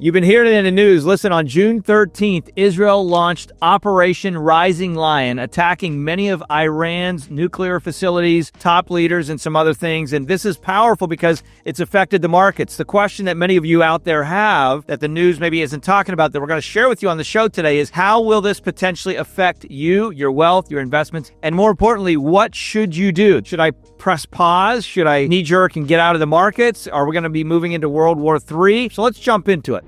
You've been hearing it in the news. Listen, on June 13th, Israel launched Operation Rising Lion, attacking many of Iran's nuclear facilities, top leaders, and some other things. And this is powerful because it's affected the markets. The question that many of you out there have that the news maybe isn't talking about that we're going to share with you on the show today is how will this potentially affect you, your wealth, your investments, and more importantly, what should you do? Should I press pause? Should I knee-jerk and get out of the markets? Are we going to be moving into World War III? So let's jump into it.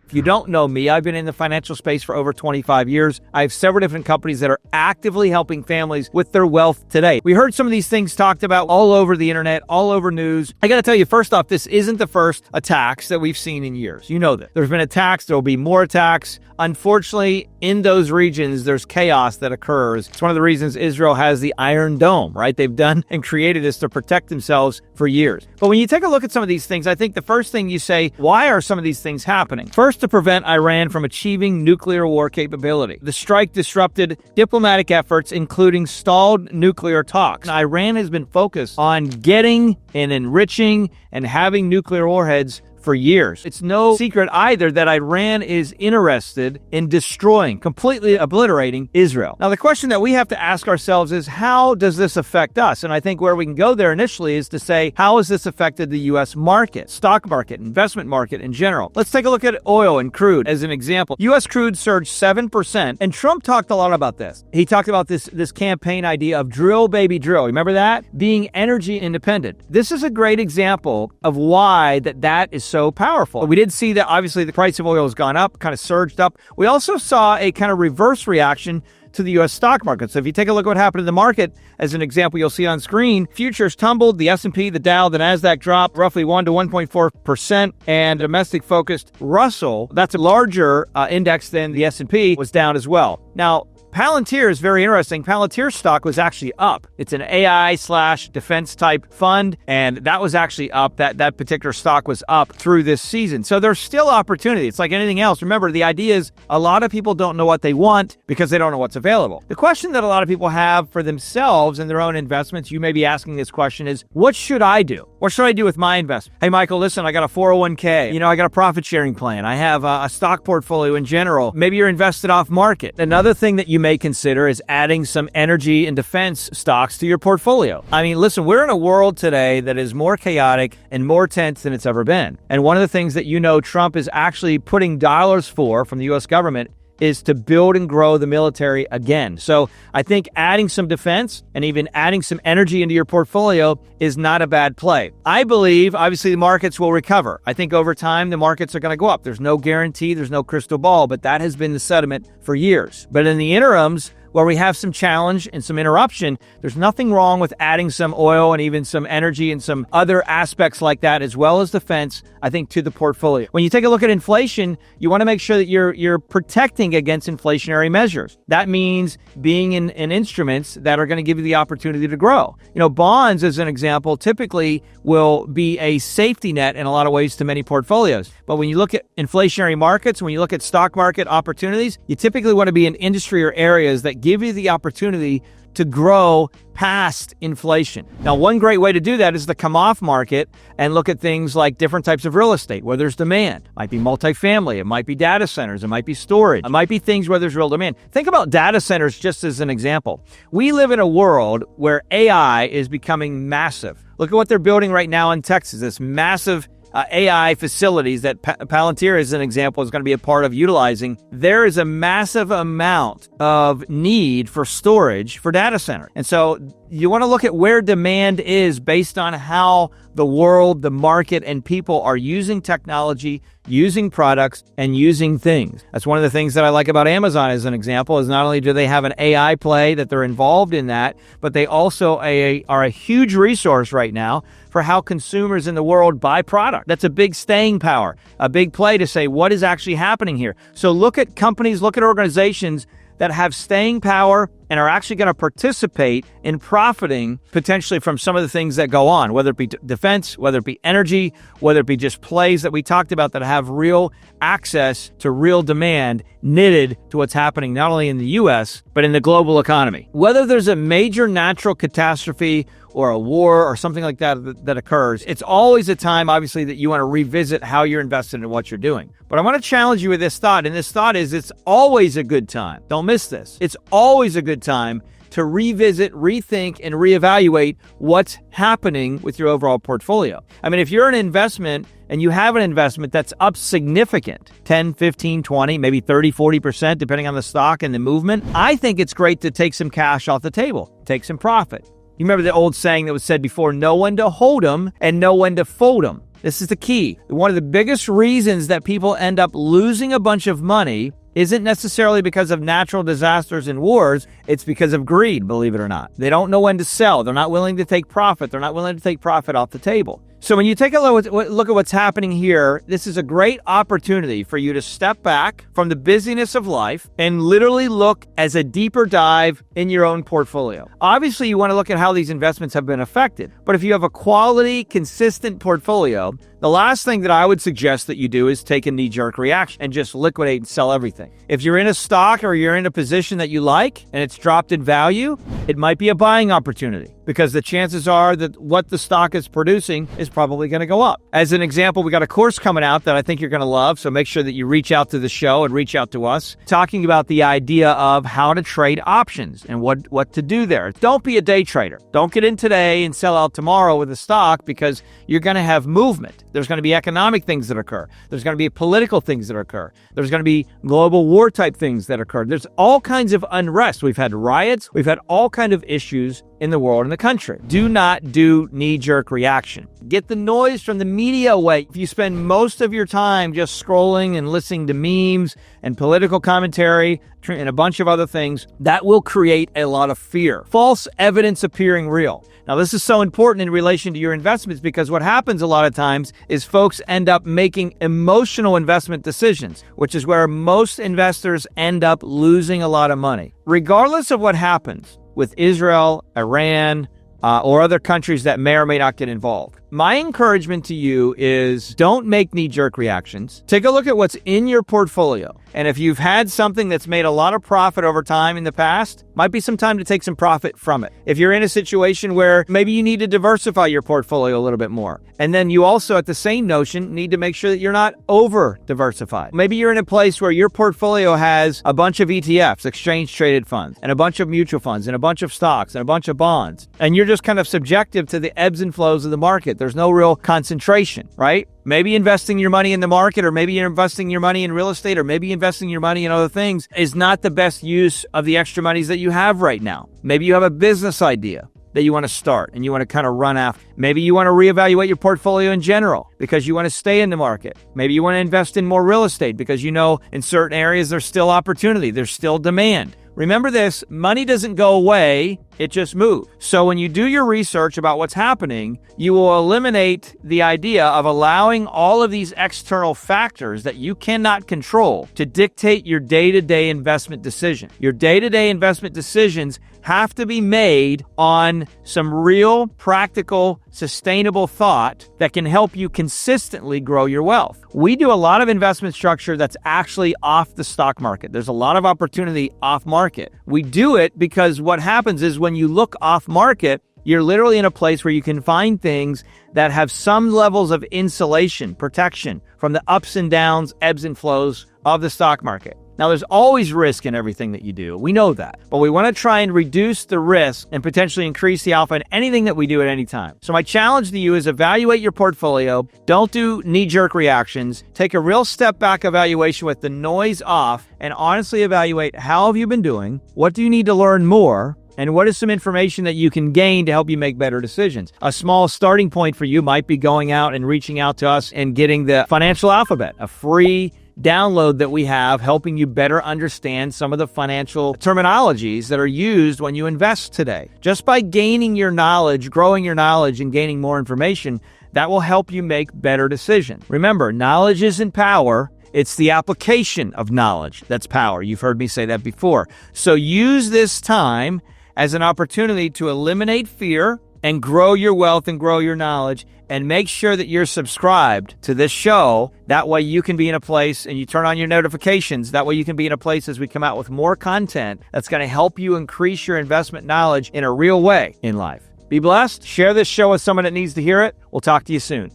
If you don't know me, I've been in the financial space for over 25 years. I have several different companies that are actively helping families with their wealth today. We heard some of these things talked about all over the internet, all over news. I got to tell you, first off, this isn't the first attacks that we've seen in years. You know that. There's been attacks. There will be more attacks. Unfortunately, in those regions, there's chaos that occurs. It's one of the reasons Israel has the Iron Dome, right? They've done and created this to protect themselves for years. But when you take a look at some of these things, I think the first thing you say, why are some of these things happening? First, to prevent Iran from achieving nuclear war capability. The strike disrupted diplomatic efforts, including stalled nuclear talks. Iran has been focused on getting and enriching and having nuclear warheads for years. It's no secret either that Iran is interested in destroying, completely obliterating Israel. Now, the question that we have to ask ourselves is, how does this affect us? And I think where we can go there initially is to say, how has this affected the U.S. market, stock market, investment market in general? Let's take a look at oil and crude as an example. U.S. crude surged 7%, and Trump talked a lot about this. He talked about this campaign idea of drill, baby, drill. Remember that? Being energy independent. This is a great example of why that is so powerful. We did see that obviously the price of oil has gone up, kind of surged up. We also saw a kind of reverse reaction to the U.S. stock market. So if you take a look at what happened in the market, as an example, you'll see on screen, futures tumbled, the S&P, the Dow, the NASDAQ dropped roughly 1 to 1.4%, and domestic-focused Russell, that's a larger index than the S&P, was down as well. Now, Palantir is very interesting. Palantir stock was actually up. It's an AI/defense type fund, and that was actually up. That particular stock was up through this season. So there's still opportunity. It's like anything else. Remember, the idea is a lot of people don't know what they want because they don't know what's available. The question that a lot of people have for themselves and their own investments, you may be asking this question is, what should I do? What should I do with my investment? Hey, Michael, listen, I got a 401k. I got a profit sharing plan. I have a stock portfolio in general. Maybe you're invested off market. Another thing that you may consider is adding some energy and defense stocks to your portfolio. I mean, listen, we're in a world today that is more chaotic and more tense than it's ever been. And one of the things that Trump is actually putting dollars for from the U.S. government is to build and grow the military again. So I think adding some defense and even adding some energy into your portfolio is not a bad play. I believe, obviously, the markets will recover. I think over time, the markets are going to go up. There's no guarantee, there's no crystal ball, but that has been the sentiment for years. But in the interims, where we have some challenge and some interruption, there's nothing wrong with adding some oil and even some energy and some other aspects like that, as well as defense, I think, to the portfolio. When you take a look at inflation, you want to make sure that you're protecting against inflationary measures. That means being in instruments that are going to give you the opportunity to grow. Bonds, as an example, typically will be a safety net in a lot of ways to many portfolios. But when you look at inflationary markets, when you look at stock market opportunities, you typically want to be in industry or areas that give you the opportunity to grow past inflation. Now, one great way to do that is to come off market and look at things like different types of real estate where there's demand. It might be multifamily, it might be data centers, it might be storage, it might be things where there's real demand. Think about data centers just as an example. We live in a world where AI is becoming massive. Look at what they're building right now in Texas, this massive AI facilities that Palantir, as an example, is going to be a part of utilizing. There is a massive amount of need for storage for data center. And so you want to look at where demand is based on how the world, the market, and people are using technology, using products, and using things. That's one of the things that I like about Amazon, as an example, is not only do they have an AI play that they're involved in that, but they also are a huge resource right now for how consumers in the world buy product. That's a big staying power, a big play to say what is actually happening here. So look at companies, look at organizations that have staying power and are actually going to participate in profiting potentially from some of the things that go on, whether it be defense, whether it be energy, whether it be just plays that we talked about that have real access to real demand knitted to what's happening not only in the U.S., but in the global economy. Whether there's a major natural catastrophe or a war or something like that occurs, it's always a time, obviously, that you want to revisit how you're invested in what you're doing. But I want to challenge you with this thought, and this thought is it's always a good time. Don't miss this. It's always a good time to revisit, rethink, and reevaluate what's happening with your overall portfolio. I mean, if you're an investment and you have an investment that's up significant, 10, 15, 20, maybe 30, 40%, depending on the stock and the movement, I think it's great to take some cash off the table, take some profit. You remember the old saying that was said before, know when to hold them and know when to fold them. This is the key. One of the biggest reasons that people end up losing a bunch of money isn't necessarily because of natural disasters and wars. It's because of greed, believe it or not. They don't know when to sell. They're not willing to take profit. They're not willing to take profit off the table. So when you take a look at what's happening here, this is a great opportunity for you to step back from the busyness of life and literally look as a deeper dive in your own portfolio. Obviously, you want to look at how these investments have been affected. But if you have a quality, consistent portfolio, the last thing that I would suggest that you do is take a knee-jerk reaction and just liquidate and sell everything. If you're in a stock or you're in a position that you like and it's dropped in value, it might be a buying opportunity because the chances are that what the stock is producing is probably going to go up. As an example, we got a course coming out that I think you're going to love, so make sure that you reach out to the show and reach out to us, talking about the idea of how to trade options and what to do there. Don't be a day trader. Don't get in today and sell out tomorrow with a stock because you're going to have movement. There's going to be economic things that occur. There's going to be political things that occur. There's going to be global war type things that occur. There's all kinds of unrest. We've had riots. We've had all kinds of issues in the world and the country. Do not do knee-jerk reaction. Get the noise from the media away. If you spend most of your time just scrolling and listening to memes and political commentary and a bunch of other things, that will create a lot of fear. False evidence appearing real. Now, this is so important in relation to your investments because what happens a lot of times is folks end up making emotional investment decisions, which is where most investors end up losing a lot of money. Regardless of what happens with Israel, Iran, or other countries that may or may not get involved, my encouragement to you is don't make knee-jerk reactions. Take a look at what's in your portfolio. And if you've had something that's made a lot of profit over time in the past, might be some time to take some profit from it. If you're in a situation where maybe you need to diversify your portfolio a little bit more, and then you also, at the same notion, need to make sure that you're not over-diversified. Maybe you're in a place where your portfolio has a bunch of ETFs, exchange-traded funds, and a bunch of mutual funds, and a bunch of stocks, and a bunch of bonds, and you're just kind of subjective to the ebbs and flows of the market. There's no real concentration, right? Maybe investing your money in the market, or maybe you're investing your money in real estate, or maybe investing your money in other things is not the best use of the extra monies that you have right now. Maybe you have a business idea that you want to start and you want to kind of run after. Maybe you want to reevaluate your portfolio in general because you want to stay in the market. Maybe you want to invest in more real estate because you know in certain areas there's still opportunity, there's still demand. Remember this, money doesn't go away, it just moves. So when you do your research about what's happening, you will eliminate the idea of allowing all of these external factors that you cannot control to dictate your day-to-day investment decision. Your day-to-day investment decisions have to be made on some real, practical, sustainable thought that can help you consistently grow your wealth. We do a lot of investment structure that's actually off the stock market. There's a lot of opportunity off market. We do it because what happens is when you look off market, you're literally in a place where you can find things that have some levels of insulation, protection from the ups and downs, ebbs and flows of the stock market. Now, there's always risk in everything that you do. We know that. But we want to try and reduce the risk and potentially increase the alpha in anything that we do at any time. So my challenge to you is evaluate your portfolio. Don't do knee-jerk reactions. Take a real step back evaluation with the noise off and honestly evaluate how have you been doing? What do you need to learn more? And what is some information that you can gain to help you make better decisions? A small starting point for you might be going out and reaching out to us and getting the Financial Alphabet, a free download that we have helping you better understand some of the financial terminologies that are used when you invest today. Just by gaining your knowledge, growing your knowledge, and gaining more information, that will help you make better decisions. Remember, knowledge isn't power. It's the application of knowledge that's power. You've heard me say that before. So use this time as an opportunity to eliminate fear and grow your wealth and grow your knowledge, and make sure that you're subscribed to this show. That way you can be in a place and you turn on your notifications. That way you can be in a place as we come out with more content that's going to help you increase your investment knowledge in a real way in life. Be blessed. Share this show with someone that needs to hear it. We'll talk to you soon.